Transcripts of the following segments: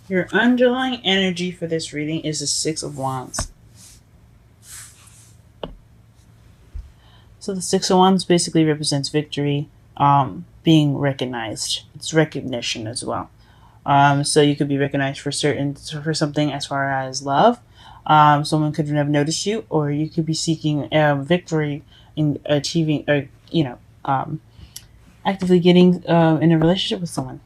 Your underlying energy for this reading is the Six of Wands. So the Six of Wands basically represents victory, being recognized. It's recognition as well. So you could be recognized for something as far as love. Someone could have noticed you, or you could be seeking victory in achieving, or actively getting in a relationship with someone.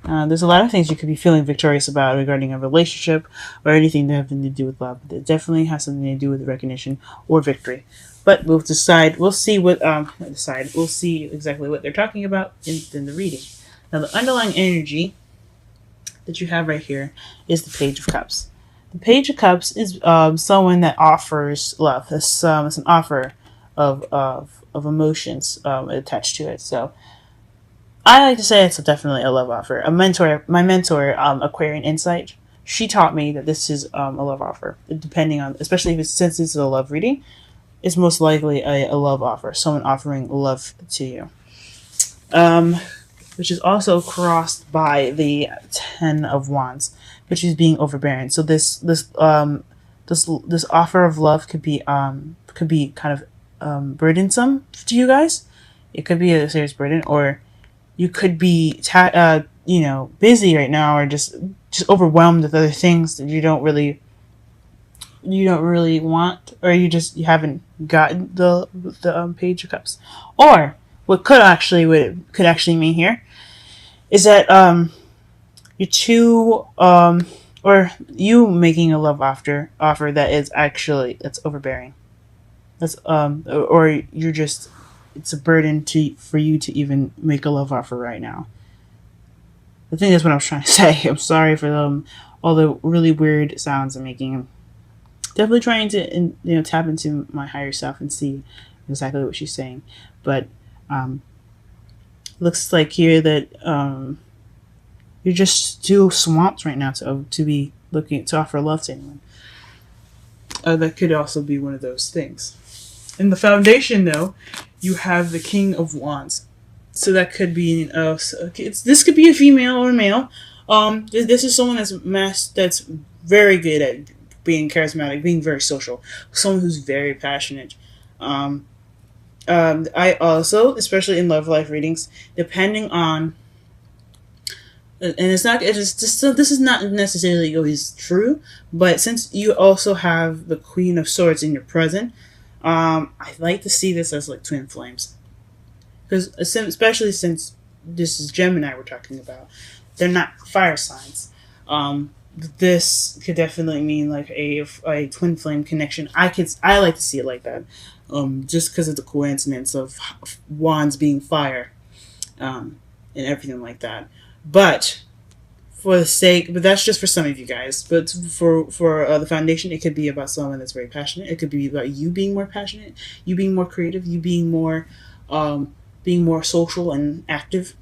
There's a lot of things you could be feeling victorious about regarding a relationship or anything that having to do with love. It definitely has something to do with recognition or victory. But we'll decide. We'll see what decide. We'll see exactly what they're talking about in the reading. Now, the underlying energy that you have right here is the Page of Cups. The Page of Cups is someone that offers love. It's an offer of emotions attached to it. So I like to say it's definitely a love offer. My mentor, Aquarian Insight, she taught me that this is a love offer. Depending on, especially if since it's a love reading, it's most likely a love offer. Someone offering love to you. Which is also crossed by the Ten of Wands, which is being overbearing. So this offer of love could be kind of burdensome to you guys. It could be a serious burden, or you could be busy right now, or just overwhelmed with other things that you don't really want, or you haven't gotten the Page of Cups. Or what could actually mean here is that you're too or you making a love offer that is actually that's overbearing. That's or you're just it's a burden for you to even make a love offer right now. I think that's what I was trying to say. I'm sorry for all the really weird sounds I'm making. I'm definitely trying to tap into my higher self and see exactly what she's saying. But looks like here that you're just too swamped right now to be looking to offer love to anyone. That could also be one of those things. In the foundation, though, you have the King of Wands. So that could be this could be a female or a male. This is someone that's very good at being charismatic, being very social, someone who's very passionate. I also, especially in love life readings, depending on, and this is not necessarily always true, but since you also have the Queen of Swords in your present, I like to see this as like twin flames, because especially since this is Gemini we're talking about, they're not fire signs. This could definitely mean like a twin flame connection. I like to see it like that, just because of the coincidence of wands being fire, and everything like that. But that's just for some of you guys. But for the foundation, it could be about someone that's very passionate. It could be about you being more passionate, you being more creative, you being more social and active.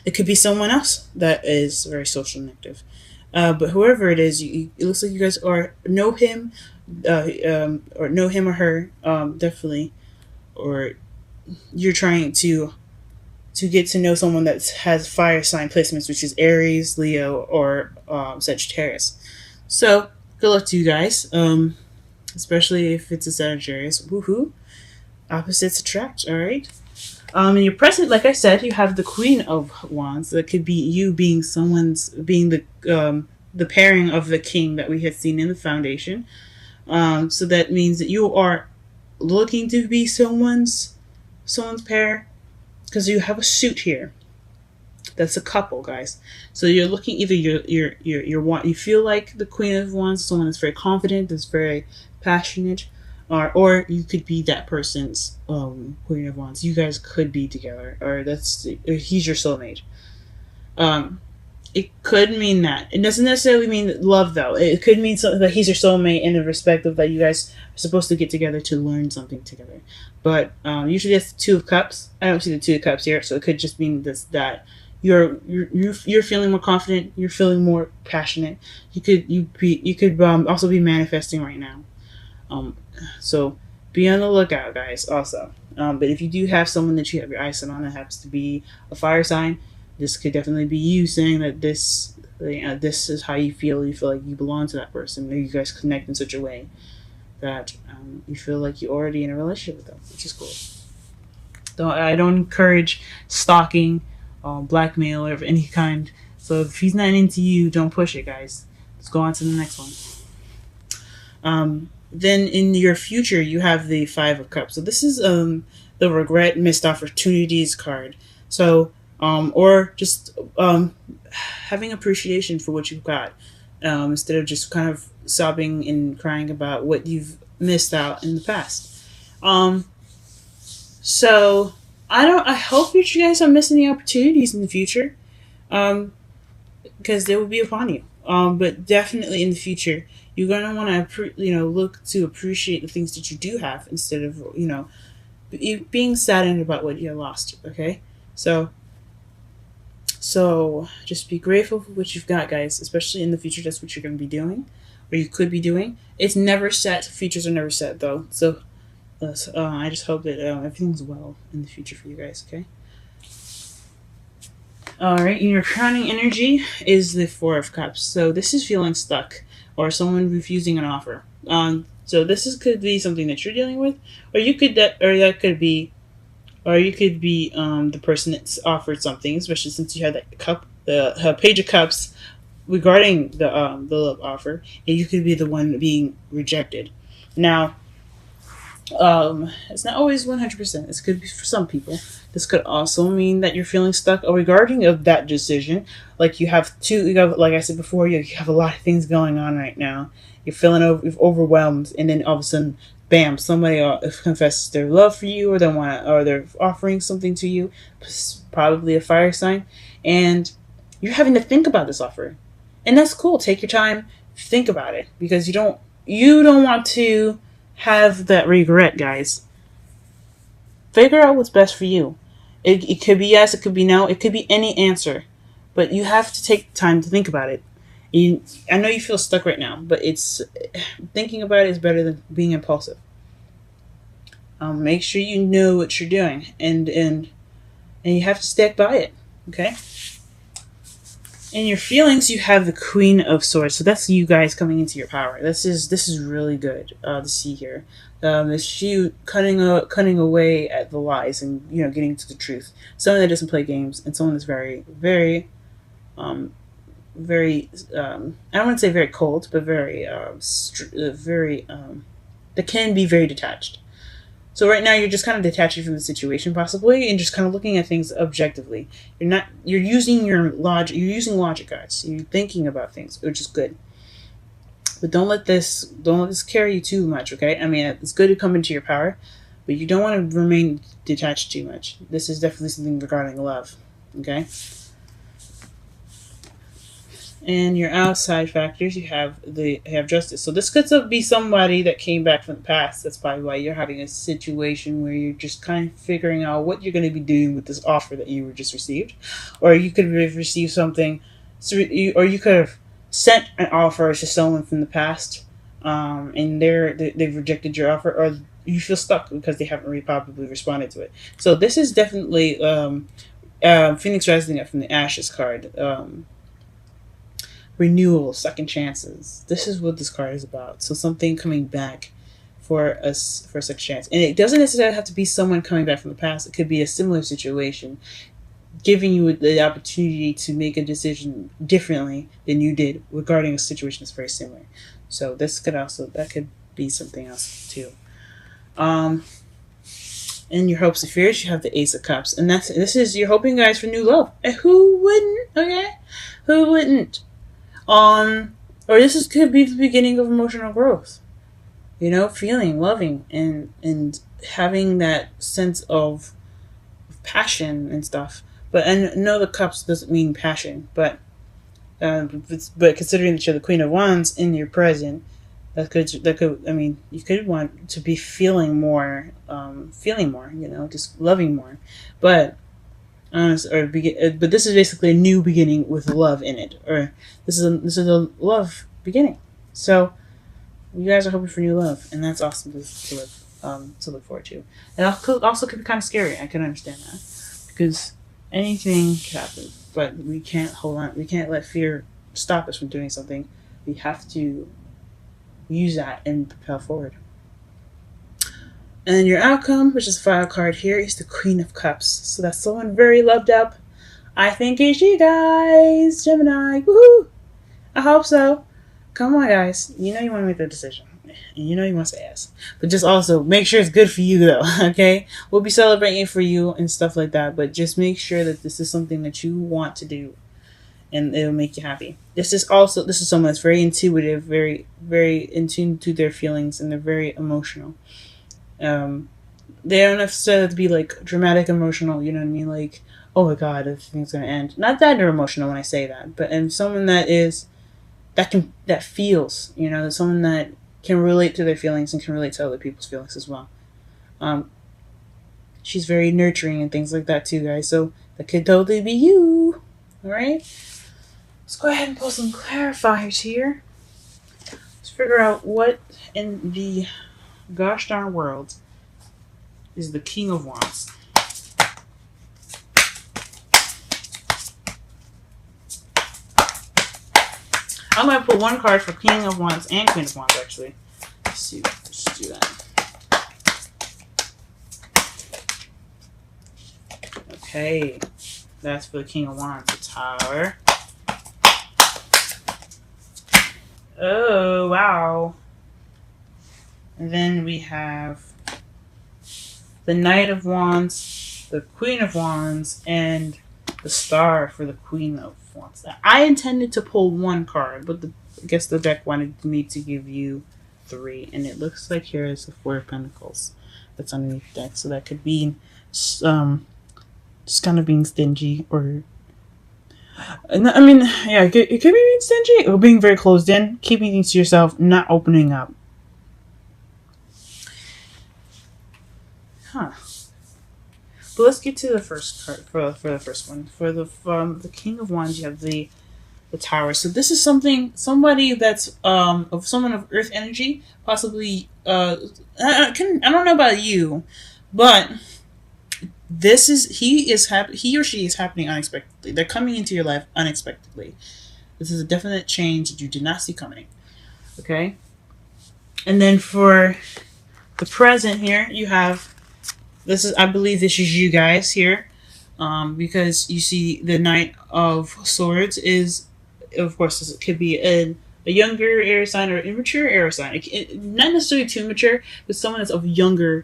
It could be someone else that is very social and active. But whoever it is, it looks like you guys know him, or know him or her, definitely, or you're trying to get to know someone that has fire sign placements, which is Aries, Leo, or Sagittarius. So good luck to you guys, especially if it's a Sagittarius. Woohoo! Opposites attract. All right. In your present, like I said, you have the Queen of Wands. That could be you being the pairing of the king that we had seen in the foundation. So that means that you are looking to be someone's pair, because you have a suit here. That's a couple, guys. So you're looking, either you feel like the Queen of Wands, someone that's very confident, that's very passionate, or you could be that person's Queen of Wands. You guys could be together, or he's your soulmate. It could mean that. It doesn't necessarily mean love, though. It could mean something that he's your soulmate in the respect of that you guys are supposed to get together to learn something together. But usually that's the Two of Cups. I don't see the Two of Cups here, so it could just mean that you're feeling more confident. You're feeling more passionate. You could also be manifesting right now. So be on the lookout, guys. Also, but if you do have someone that you have your eyes set on that happens to be a fire sign, this could definitely be you saying that this This is how you feel. You feel like you belong to that person. Maybe you guys connect in such a way that you feel like you're already in a relationship with them, which is cool. I don't encourage stalking, blackmail, or of any kind. So if he's not into you, don't push it, guys. Let's go on to the next one. Then in your future, you have the Five of Cups. So this is the regret, missed opportunities card. So or just having appreciation for what you've got, instead of just kind of sobbing and crying about what you've missed out in the past. So I hope that you guys are missing the opportunities in the future, because they will be upon you. But definitely in the future, you're gonna want to look to appreciate the things that you do have instead of being saddened about what you lost. Okay, so just be grateful for what you've got, guys. Especially in the future, that's what you're gonna be doing, or you could be doing. It's never set. Futures are never set though. So I just hope that everything's well in the future for you guys. Okay. All right, your crowning energy is the Four of Cups. So this is feeling stuck or someone refusing an offer. So could be something that you're dealing with, or you could could be the person that's offered something, especially since you had that cup, the Page of Cups, regarding the love offer, and you could be the one being rejected. Now, it's not always 100%. This could be for some people. This could also mean that you're feeling stuck regarding of that decision. Like you have, like I said before, you have a lot of things going on right now. You're feeling overwhelmed, and then all of a sudden, bam! Somebody confesses their love for you, or they're offering something to you, probably a fire sign, and you're having to think about this offer, and that's cool. Take your time, think about it, because you don't want to have that regret, guys. Figure out what's best for you. It could be yes, it could be no, it could be any answer, but you have to take time to think about it. I know you feel stuck right now, but thinking about it is better than being impulsive. Make sure you know what you're doing, and you have to stick by it. Okay. In your feelings, you have the Queen of Swords. So that's you guys coming into your power. This is really good to see here. It's you cutting away at the lies and getting to the truth. Someone that doesn't play games, and someone that's very, very, very. I don't want to say very cold, but very, very. That can be very detached. So right now you're just kind of detaching from the situation possibly, and just kind of looking at things objectively. You're using your logic. You're using logic, guys. You're thinking about things, which is good. But don't let this carry you too much. Okay. I mean, it's good to come into your power, but you don't want to remain detached too much. This is definitely something regarding love. Okay. And your outside factors, you have justice. So this could be somebody that came back from the past. That's probably why you're having a situation where you're just kind of figuring out what you're going to be doing with this offer that you were just received, or you could have received something, or you could have sent an offer to someone from the past, and they've rejected your offer, or you feel stuck because they haven't probably responded to it. So this is definitely Phoenix rising up from the Ashes card. Renewal, second chances. This is what this card is about. So something coming back for a second chance. And it doesn't necessarily have to be someone coming back from the past. It could be a similar situation, giving you the opportunity to make a decision differently than you did regarding a situation that's very similar. So that could be something else too. In your hopes and fears, you have the Ace of Cups. And this is you're hoping, guys, for new love. And who wouldn't? Okay? Who wouldn't? Or could be the beginning of emotional growth. Feeling, loving, and having that sense of passion and stuff. But no, the cups doesn't mean passion. But considering that you're the Queen of Wands in your present, that could. I mean, you could want to be feeling more. Just loving more. But but this is basically a new beginning with love in it, or this is a love beginning. So you guys are hoping for new love, and that's awesome to look forward to. And also could be kind of scary. I can understand that, because anything could happen, but we can't hold on. We can't let fear stop us from doing something. We have to use that and propel forward. And your outcome, which is a file card here, is the Queen of Cups. So that's someone very loved up. I think it's you guys, Gemini. Woohoo! I hope so. Come on, guys. You know you want to make the decision. And you know you want to say yes. But just also make sure it's good for you, though, okay? We'll be celebrating for you and stuff like that. But just make sure that this is something that you want to do. And it'll make you happy. This is someone that's very intuitive, very, very in tune to their feelings, and they're very emotional. They don't necessarily have to be like dramatic emotional, you know what I mean? Like, oh my god, everything's gonna end. Not that they're emotional when I say that, but and someone that feels, you know, someone that can relate to their feelings and can relate to other people's feelings as well. She's very nurturing and things like that too, guys. So that could totally be you. Alright? Let's go ahead and pull some clarifiers here. Let's figure out what in the gosh darn world is the King of Wands. I'm going to put one card for King of Wands and Queen of Wands, actually. Let's see. Let's do that. Okay. That's for the King of Wands, the Tower. Oh, wow. And then we have the Knight of Wands, the Queen of Wands, and the Star for the Queen of Wands. I intended to pull one card, but I guess the deck wanted me to give you 3. And it looks like here is the 4 of Pentacles that's underneath the deck. So that could be just kind of being stingy or... I mean, yeah, it could be being stingy or being very closed in, keeping things to yourself, not opening up. Huh. But let's get to the first card for the first one. For the King of Wands, you have the Tower. So this is somebody that's of someone of Earth energy, possibly. I don't know about you, but he or she is happening unexpectedly. They're coming into your life unexpectedly. This is a definite change that you did not see coming. Okay, and then for the present here, you have. I believe this is you guys here, because you see the Knight of Swords is, of course, it could be a younger air sign or immature air sign. Not necessarily too mature, but someone that's of younger,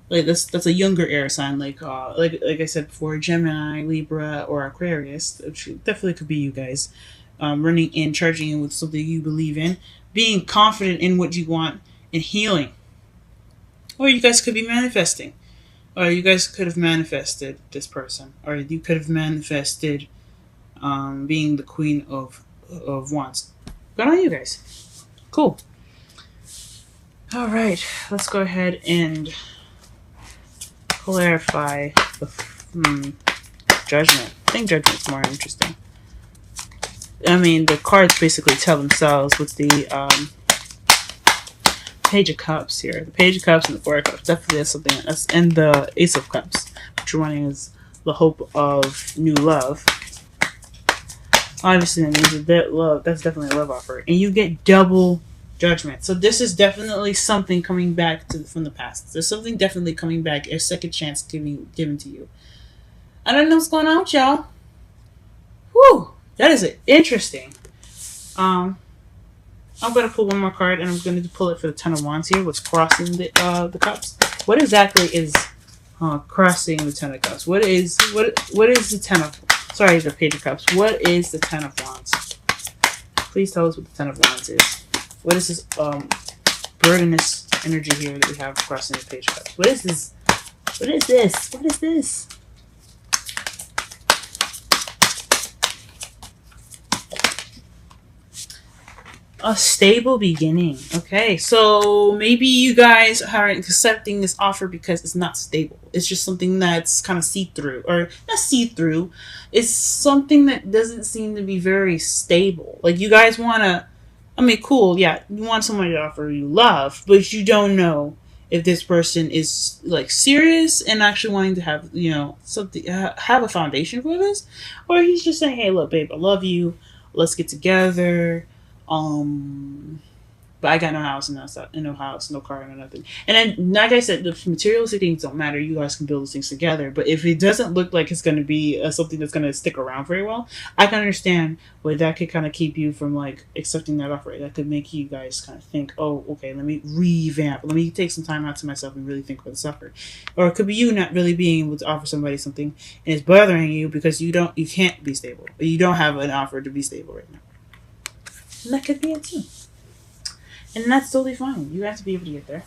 like that's a younger air sign, like I said before, Gemini, Libra, or Aquarius. Which definitely could be you guys, running in, charging in with something you believe in, being confident in what you want, and healing. Or you guys could be manifesting. Or you guys could have manifested this person. Or you could have manifested being the Queen of Wands. Good on you guys. Cool. Alright, let's go ahead and clarify the Judgment. I think Judgment's more interesting. I mean, the cards basically tell themselves with the Page of Cups here. The Page of Cups and the Four of Cups. Definitely is something else. And the Ace of Cups, which one is the hope of new love. Obviously, that means that love. That's definitely a love offer. And you get double Judgment. So this is definitely something coming back from the past. There's something definitely coming back. A second chance given to you. I don't know what's going on with y'all. Whew. That is interesting. I'm going to pull one more card, and I'm going to pull it for the Ten of Wands here. What's crossing the cups? What exactly is crossing the Ten of Cups? What is the Ten of... Sorry, the Page of Cups. What is the Ten of Wands? Please tell us what the Ten of Wands is. What is this burdenous energy here that we have crossing the Page of Cups? What is this? What is this? What is this? A stable beginning. Okay, so maybe you guys aren't accepting this offer because it's not stable. It's just something that's kind of see-through. Or not see-through. It's something that doesn't seem to be very stable. Like, you guys want to... I mean, cool, yeah. You want somebody to offer you love, but you don't know if this person is, like, serious and actually wanting to have, you know, something... have a foundation for this. Or he's just saying, hey, look, babe, I love you. let's get together. But I got no house and no house, no car, no nothing. And then, like I said, the materialistic things don't matter. You guys can build those things together. But if it doesn't look like it's going to be something that's going to stick around very well, I can understand where that could kind of keep you from like accepting that offer. That could make you guys kind of think, oh, okay, let me revamp. Let me take some time out to myself and really think about this offer. Or it could be you not really being able to offer somebody something and it's bothering you because you can't be stable. Or you don't have an offer to be stable right now. And that could be it too. And that's totally fine. You have to be able to get there.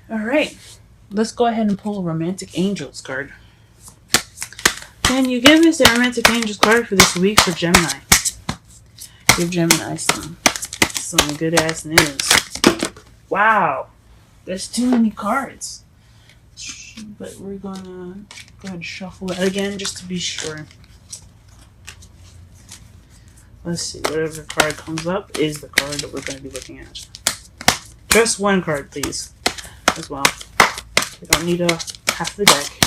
Alright. Let's go ahead and pull a Romantic Angels card. Can you give us a Romantic Angels card for this week for Gemini? Give Gemini some good ass news. Wow. There's too many cards. But we're gonna go ahead and shuffle that again just to be sure. Let's see, whatever card comes up is the card that we're going to be looking at. Just one card, please, as well. We don't need half the deck.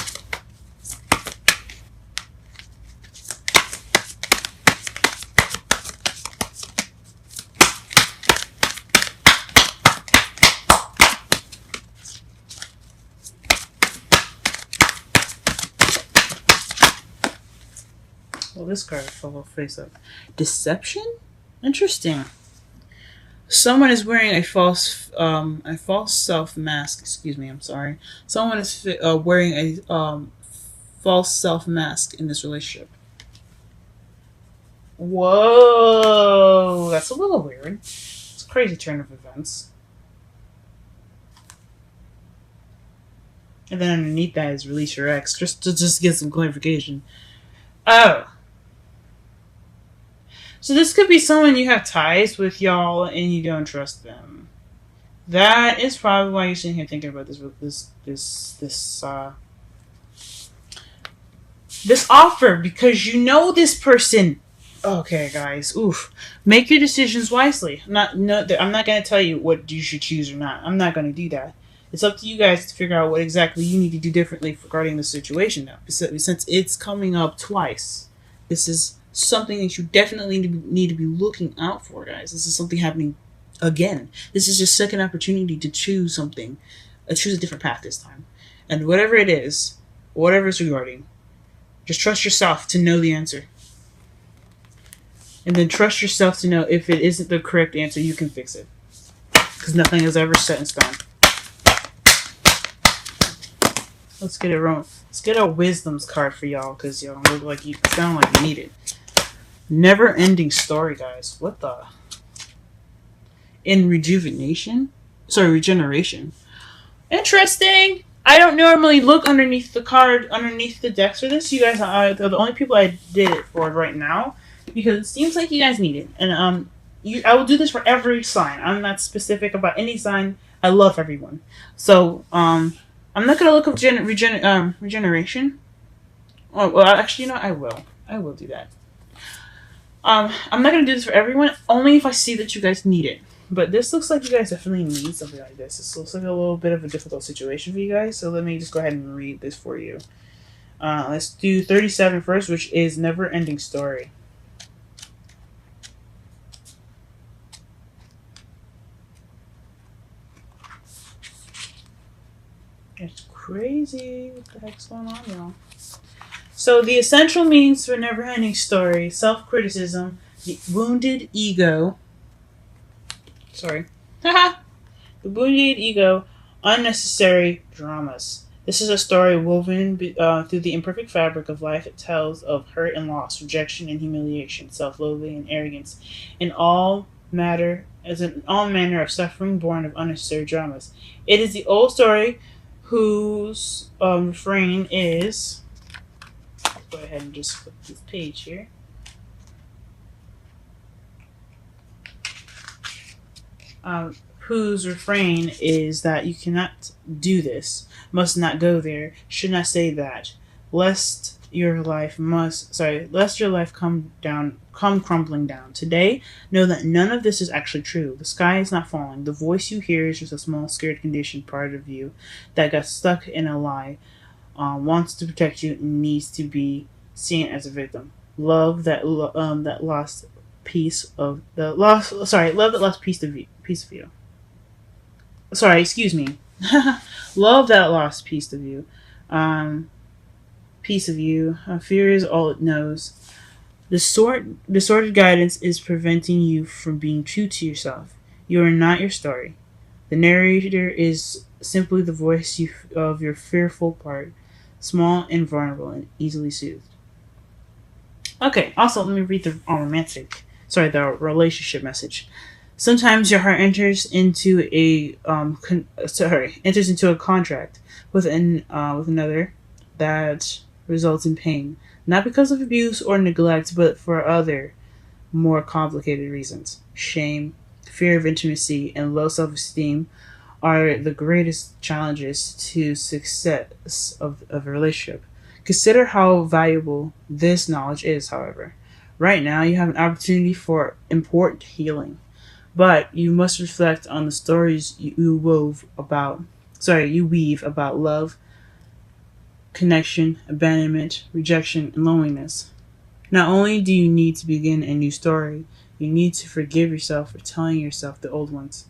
Well, this card fell face up. Deception? Interesting. Someone is wearing a false self mask. Excuse me, I'm sorry. Someone is wearing a false self mask in this relationship. Whoa, that's a little weird. It's a crazy turn of events. And then underneath that is release your ex, just to get some clarification. Oh. So this could be someone you have ties with, y'all, and you don't trust them. That is probably why you're sitting here thinking about this offer, because you know this person. Okay, guys, oof. Make your decisions wisely. I'm not going to tell you what you should choose or not. I'm not going to do that. It's up to you guys to figure out what exactly you need to do differently regarding the situation now. Since it's coming up twice, this is something that you definitely need to be looking out for, guys. This is something happening again. This is your second opportunity to choose something. Choose a different path this time. And whatever it is, whatever it's regarding, just trust yourself to know the answer. And then trust yourself to know if it isn't the correct answer, you can fix it. Because nothing is ever set in stone. Let's get a wisdom's card for y'all, because y'all look like you sound like you need it. Never ending story, guys. What the? In rejuvenation? Sorry, regeneration. Interesting. I don't normally look underneath the decks for this. You guys are the only people I did it for right now, because it seems like you guys need it. And I will do this for every sign. I'm not specific about any sign. I love everyone. So I'm not gonna look up regeneration. Oh well, actually, you know, I will do that. I'm not gonna do this for everyone, only if I see that you guys need it. But this looks like you guys definitely need something like this. This looks like a little bit of a difficult situation for you guys, so let me just go ahead and read this for you. Let's do 37 first, which is Never Ending Story. It's crazy. What the heck's going on, y'all? So the essential meanings for Never Ending Story: self-criticism, the wounded ego. Sorry. Haha! The wounded ego, unnecessary dramas. This is a story woven through the imperfect fabric of life. It tells of hurt and loss, rejection and humiliation, self-loathing and arrogance, in all manner of suffering born of unnecessary dramas. It is the old story whose refrain is... Go ahead and just flip this page here. Whose refrain is that you cannot do this, must not go there, should not say that, lest your life come crumbling down. Today, know that none of this is actually true. The sky is not falling. The voice you hear is just a small, scared, conditioned part of you that got stuck in a lie, wants to protect you, and needs to be seen as a victim. that lost piece of the lost. Sorry, love that lost piece of you. Sorry, excuse me. Love that lost piece of you. Um, piece of you. Fear is all it knows. Distorted guidance is preventing you from being true to yourself. You are not your story. The narrator is simply the voice of your fearful part, small and vulnerable and easily soothed. Okay, also let me read the relationship message. Sometimes your heart enters into a contract with another that results in pain, not because of abuse or neglect, but for other more complicated reasons. Shame, fear of intimacy, and low self-esteem are the greatest challenges to success of a relationship. Consider how valuable this knowledge is, however. Right now, you have an opportunity for important healing, but you must reflect on the stories you weave about love, connection, abandonment, rejection, and loneliness. Not only do you need to begin a new story, you need to forgive yourself for telling yourself the old ones.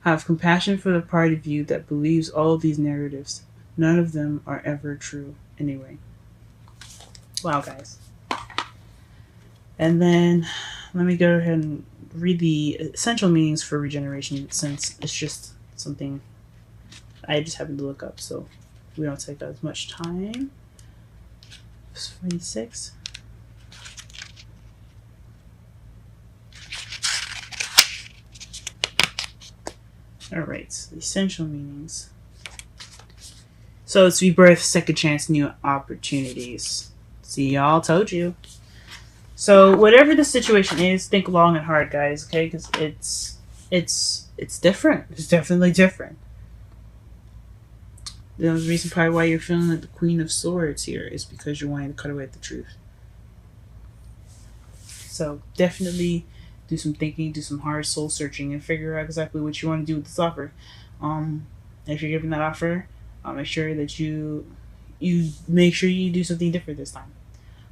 Have compassion for the part of you that believes all of these narratives. None of them are ever true anyway. Wow, guys. And then let me go ahead and read the essential meanings for regeneration, since it's just something I just happened to look up, so we don't take as much time. 26. Alright, the essential meanings. So it's rebirth, second chance, new opportunities. See, y'all, told you. So whatever the situation is, think long and hard, guys. Okay, because it's different. It's definitely different. The reason probably why you're feeling like the Queen of Swords here is because you're wanting to cut away at the truth. So definitely do some thinking, do some hard soul searching, and figure out exactly what you want to do with this offer. If you're giving that offer, make sure that you make sure you do something different this time.